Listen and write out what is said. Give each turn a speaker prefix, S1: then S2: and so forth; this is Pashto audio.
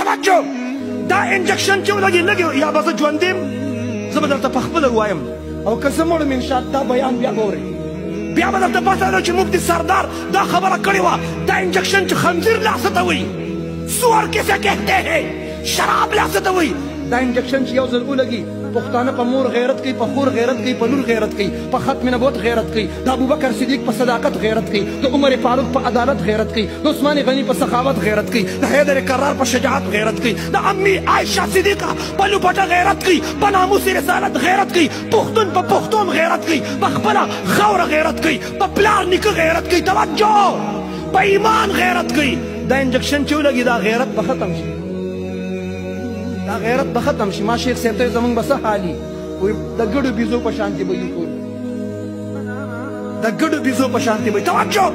S1: توجه دا انجکشن چې ولګي یا به زه ژوند یم زه به درته په خپله ووایم او که زه مړ م انشاءالله دا بیان بیا به اورئ بیا به درته پته ده چې مفتي سردار دا خبره کړې وه دا انجکشن چې خنزیر لاسه ته وایي سور کسے کہتے ہیں شراب لاسه ته وایي دا انجکشن چې یو ځل ولګي پښتانه په مور غیرت کوي په خور غیرت کوي په لور غیرت کوي په ختم نبوت غیرت کوي د ابوبکر صدیق په صداقت غیرت کوي د عمر فاروق په عدالت غیرت کوي د عثمان غنی په سخاوت غیرت کوي د حیدر کرار په شجاعت غیرت کوي د امی عائشہ صدیقه په لوپټه غیرت کوي په ناموس رسالت غیرت کوي پښتون په پښتون غیرت کوي په خپله خاوره غیرت کوي په پلار نیکه غیرت کوي توجه په ایمان غیرت کوي دا انجکشن چې ولګي دا غیرت به ختم شي دا غیرت به ختم شي ما شیخ صاحب ته زمونږ به څه حالي وایي د ګډو بیزو په شانتې به یو ټول د ګډو بیزو په شانتې به توجه